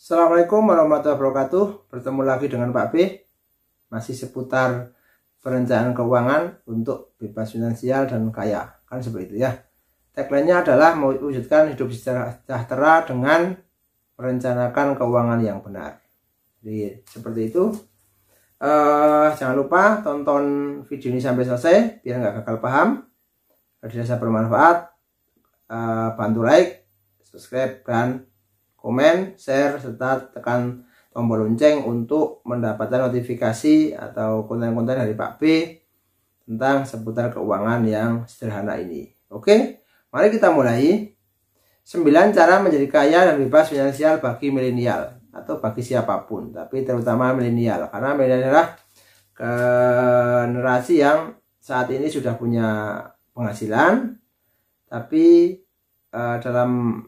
Assalamualaikum warahmatullahi wabarakatuh. Bertemu lagi dengan Pak B. Masih seputar perencanaan keuangan untuk bebas finansial dan kaya. Kan seperti itu ya. Tagline-nya adalah mewujudkan hidup sejahtera dengan merencanakan keuangan yang benar. Jadi seperti itu. Jangan lupa tonton video ini sampai selesai biar nggak gagal paham. Kalau dirasa bermanfaat, bantu like, subscribe, dan komen, share, serta tekan tombol lonceng untuk mendapatkan notifikasi atau konten-konten dari Pak B tentang seputar keuangan yang sederhana ini. Oke, mari kita mulai. 9 cara menjadi kaya dan bebas finansial bagi milenial atau bagi siapapun, tapi terutama milenial, karena milenial adalah generasi yang saat ini sudah punya penghasilan, tapi dalam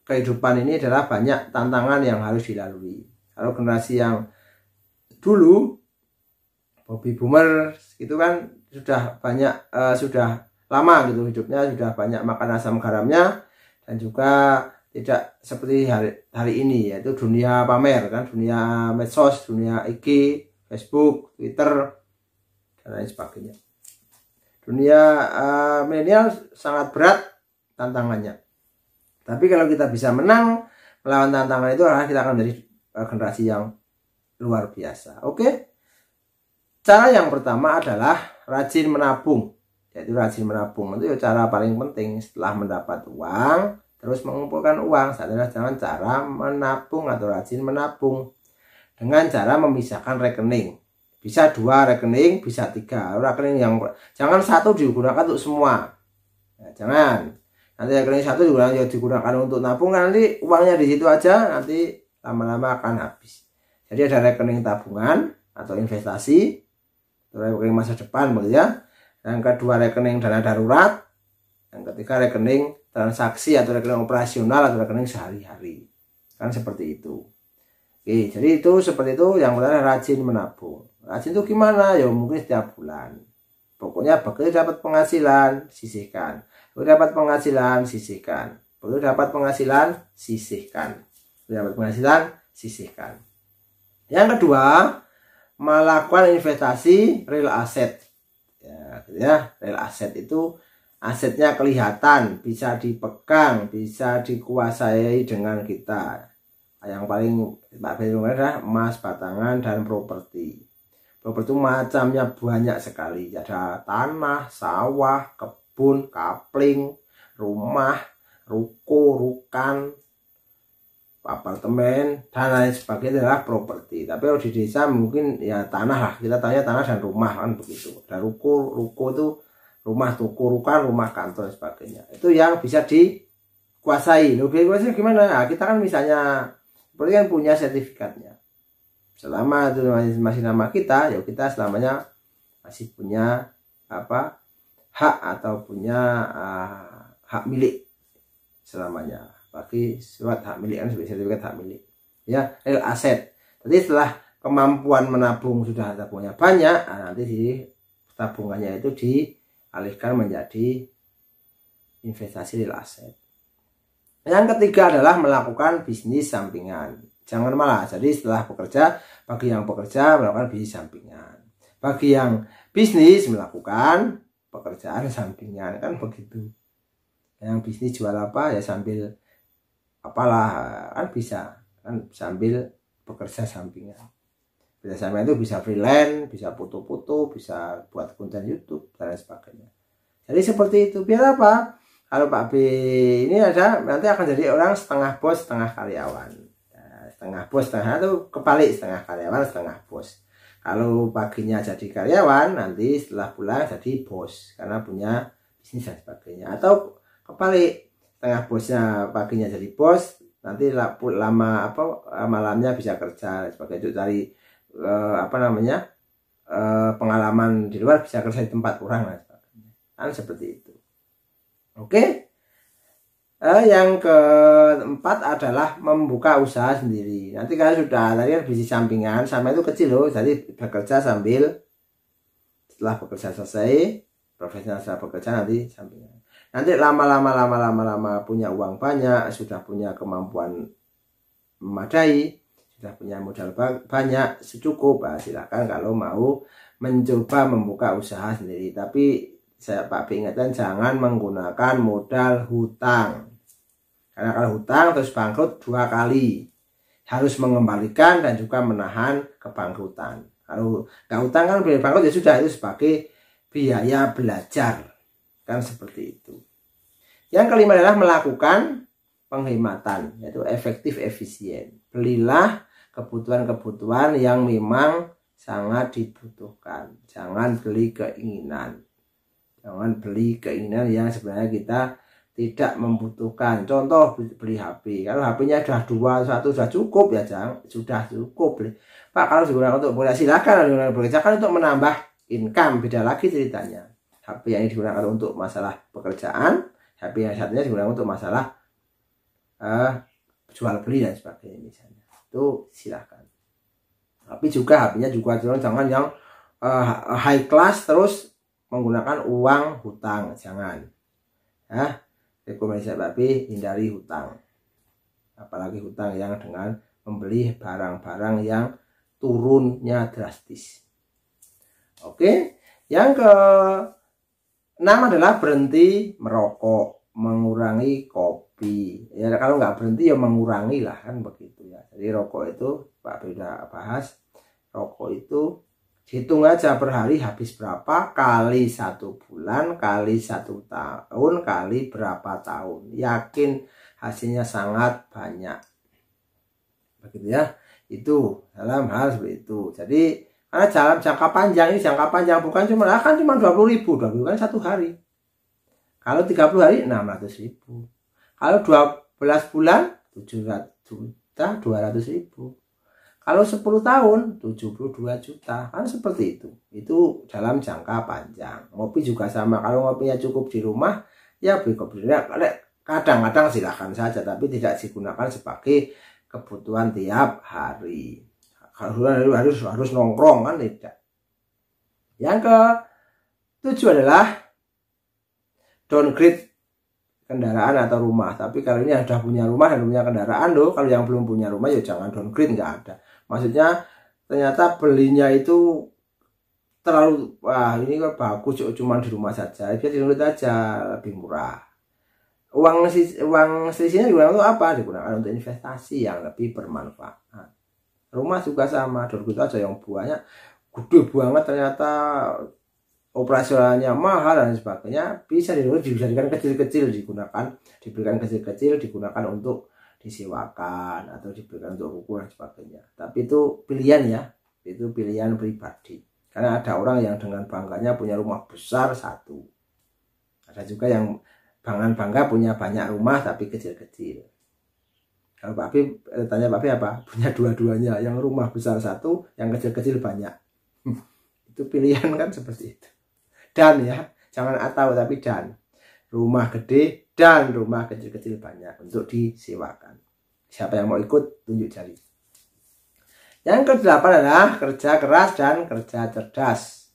kehidupan ini adalah banyak tantangan yang harus dilalui. Kalau generasi yang dulu, baby boomer itu kan sudah banyak, sudah lama gitu hidupnya, sudah banyak makan asam garamnya, dan juga tidak seperti hari ini, yaitu dunia pamer kan, dunia medsos, dunia IG, Facebook, Twitter, dan lain sebagainya. Dunia milenial sangat berat tantangannya. Tapi kalau kita bisa menang melawan tantangan itu, kita akan menjadi generasi yang luar biasa. Oke. Cara yang pertama adalah rajin menabung. Yaitu rajin menabung itu cara paling penting setelah mendapat uang, terus mengumpulkan uang. Adalah jangan cara menabung atau rajin menabung dengan cara memisahkan rekening. Bisa 2 rekening, bisa 3 rekening. Yang jangan satu digunakan untuk semua. Ya, jangan. Nanti rekening satu digunakan untuk nabung, nanti uangnya di situ aja, nanti lama-lama akan habis. Jadi ada rekening tabungan atau investasi, rekening masa depan begitu ya. Yang kedua rekening dana darurat, yang ketiga rekening transaksi atau rekening operasional atau rekening sehari-hari. Kan seperti itu. Oke, jadi itu seperti itu. Yang pertama rajin menabung. Rajin itu gimana? Ya mungkin setiap bulan. Pokoknya begitu dapat penghasilan, sisihkan. Begitu dapat penghasilan, sisihkan. Begitu dapat penghasilan, sisihkan. Begitu dapat penghasilan, sisihkan. Yang kedua, melakukan investasi real asset. Ya, gitu ya. Real asset itu asetnya kelihatan, bisa dipegang, bisa dikuasai dengan kita. Yang paling adalah emas batangan dan properti. Properti macamnya banyak sekali. Ada tanah, sawah, kebun, kapling, rumah, ruko, rukan, apartemen, dan lain sebagainya adalah properti. Tapi kalau di desa mungkin ya tanah lah. Kita tanya tanah dan rumah kan begitu. Ada ruko itu rumah, toko, rukan, rumah, kantor, dan sebagainya. Itu yang bisa dikuasai. Lebih kuasai gimana? Nah, kita kan misalnya seperti kan punya sertifikatnya. Selama itu masih nama kita, ya kita selamanya masih punya hak atau punya hak milik selamanya. Bagi surat hak milik kan sebagai sertifikat hak milik. Ya, real asset. Jadi setelah kemampuan menabung sudah tabungnya banyak, nanti di tabungannya itu dialihkan menjadi investasi real asset. Yang ketiga adalah melakukan bisnis sampingan. Jangan malah. Jadi setelah bekerja, bagi yang bekerja melakukan bisnis sampingan. Bagi yang bisnis melakukan pekerjaan sampingan, kan begitu. Yang bisnis jual apa ya sambil apalah, kan bisa kan sambil bekerja sampingan. Bisa sampingan itu bisa freelance, bisa foto-foto, bisa buat konten YouTube dan lain sebagainya. Jadi seperti itu. Biar apa? Kalau Pak B ini ada, nanti akan jadi orang setengah bos, setengah karyawan. Setengah bos, setengah itu kebalik, setengah karyawan, setengah bos. Kalau paginya jadi karyawan, nanti setelah pulang jadi bos karena punya bisnis dan sebagainya. Atau kebalik, setengah bosnya paginya jadi bos, nanti malamnya bisa kerja sebagai itu, cari pengalaman di luar, bisa kerja di tempat orang dan sebagainya. Kan seperti itu. Oke. Yang keempat adalah membuka usaha sendiri. Nanti kalian sudah tadi kan bisnis sampingan, sama itu kecil loh. Jadi bekerja sambil, setelah bekerja selesai, profesional setelah bekerja nanti sampingan. Nanti lama-lama punya uang banyak, sudah punya kemampuan memadai, sudah punya modal banyak secukup, silakan kalau mau mencoba membuka usaha sendiri. Tapi saya Pak B ingatkan, jangan menggunakan modal hutang, karena kalau hutang terus bangkrut 2 kali, harus mengembalikan dan juga menahan kebangkrutan. Kalau nggak hutang kan boleh bangkrut, ya sudah, itu sebagai biaya belajar, kan seperti itu. Yang kelima adalah melakukan penghematan, yaitu efektif efisien. Belilah kebutuhan-kebutuhan yang memang sangat dibutuhkan, jangan beli keinginan. Jangan beli keinginan yang sebenarnya kita tidak membutuhkan. Contoh beli HP, kalau HP-nya sudah 1 sudah cukup, ya jangan, sudah cukup. Pak, kalau digunakan untuk bekerja, silakan bekerja kan untuk menambah income, beda lagi ceritanya. HP yang digunakan untuk masalah pekerjaan, HP yang satunya digunakan untuk masalah jual beli dan sebagainya misalnya, itu silakan. Tapi juga HP-nya juga jangan yang high class terus menggunakan uang hutang, jangan. Rekomendasi Pak B, hindari hutang, apalagi hutang yang dengan membeli barang-barang yang turunnya drastis. Oke, yang ke-6 adalah berhenti merokok, mengurangi kopi. Ya kalau nggak berhenti ya mengurangi lah, kan begitu ya. Jadi rokok itu Pak B udah bahas, rokok itu hitung aja per hari habis berapa, kali 1 bulan, kali 1 tahun, kali berapa tahun. Yakin hasilnya sangat banyak. Begitu ya. Itu dalam hal seperti itu. Jadi karena dalam jangka panjang, ini jangka panjang, bukan cuma 20.000, 20 kan 1 hari. Kalau 30 hari 600.000. Kalau 12 bulan 700.200.000. Kalau 10 tahun 72 juta, kan seperti itu. Itu dalam jangka panjang. Ngopi juga sama, kalau ngopinya cukup di rumah ya beli kopi. Kadang-kadang silahkan saja, tapi tidak digunakan sebagai kebutuhan tiap hari. Kalau harus nongkrong kan tidak. Yang ke-7 adalah downgrade kendaraan atau rumah. Tapi kalau ini sudah punya rumah dan punya kendaraan loh, kalau yang belum punya rumah ya jangan downgrade, nggak ada. Maksudnya ternyata belinya itu terlalu, wah ini kok bagus cuma di rumah saja, dia downgrade aja, lebih murah. Uang selisihnya digunakan untuk apa? Digunakan untuk investasi yang lebih bermanfaat. Rumah juga sama, downgrade aja yang banyak, gede banget ternyata operasionalnya mahal dan sebagainya, bisa dijadikan kecil-kecil, diberikan kecil-kecil, digunakan untuk disewakan atau diberikan untuk ukuran sebagainya. Tapi itu pilihan ya, itu pilihan pribadi. Karena ada orang yang dengan bangganya punya rumah besar 1. Ada juga yang bangga punya banyak rumah tapi kecil-kecil. Kalau Pak B tanya Pak B apa? Punya dua-duanya, yang rumah besar 1, yang kecil-kecil banyak. Itu pilihan kan seperti itu. Dan ya, jangan atau tapi dan. Rumah gede dan rumah kecil-kecil banyak untuk disewakan. Siapa yang mau ikut, tunjuk jari. Yang ke-8 adalah kerja keras dan kerja cerdas.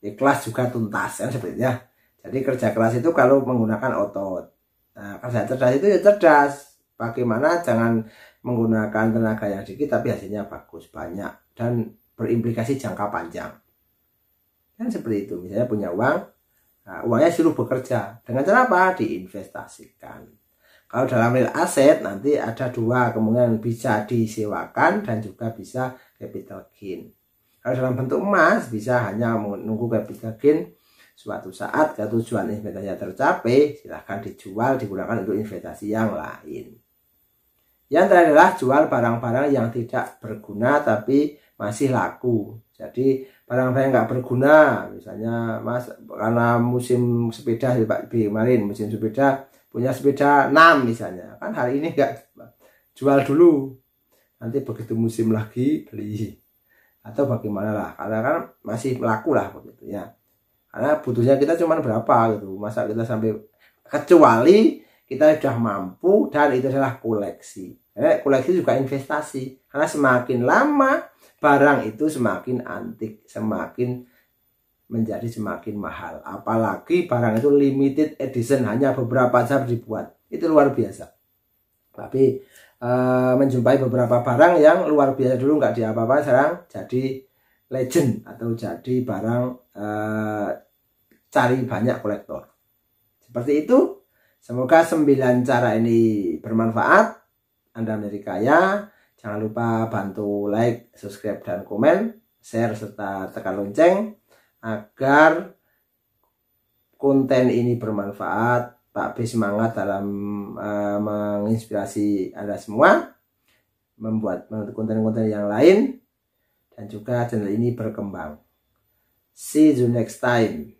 Ikhlas juga tuntas, kan sepertinya. Jadi kerja keras itu kalau menggunakan otot. Nah, kerja cerdas itu ya cerdas. Bagaimana jangan menggunakan tenaga yang sedikit tapi hasilnya bagus, banyak, dan berimplikasi jangka panjang. Kan seperti itu. Misalnya punya uang, nah, uangnya suruh bekerja. Dengan cara apa? Diinvestasikan. Kalau dalam real asset nanti ada 2 kemungkinan, bisa disewakan dan juga bisa capital gain. Kalau dalam bentuk emas bisa hanya menunggu capital gain. Suatu saat kalau tujuan investasinya tercapai, silahkan dijual, digunakan untuk investasi yang lain. Yang terakhir adalah jual barang-barang yang tidak berguna tapi masih laku. Jadi barang-barang yang nggak berguna, misalnya Mas karena musim sepeda Pak B kemarin, musim sepeda, punya sepeda 6 misalnya, kan hari ini nggak jual dulu, nanti begitu musim lagi beli, atau bagaimana lah, karena kan masih laku lah begitu ya. Karena butuhnya kita cuma berapa gitu, masa kita sampai, kecuali kita sudah mampu dan itu adalah koleksi. Koleksi juga investasi, karena semakin lama barang itu semakin antik, semakin menjadi semakin mahal. Apalagi barang itu limited edition, hanya beberapa jam dibuat, itu luar biasa. Tapi menjumpai beberapa barang yang luar biasa, dulu nggak diapa-apa, sekarang jadi legend atau jadi barang cari banyak kolektor. Seperti itu. Semoga 9 cara ini bermanfaat. Anda menjadi kaya. Jangan lupa bantu like, subscribe, dan komen, share, serta tekan lonceng agar konten ini bermanfaat. Pak B semangat dalam menginspirasi Anda semua membuat konten-konten yang lain, dan juga channel ini berkembang. See you next time.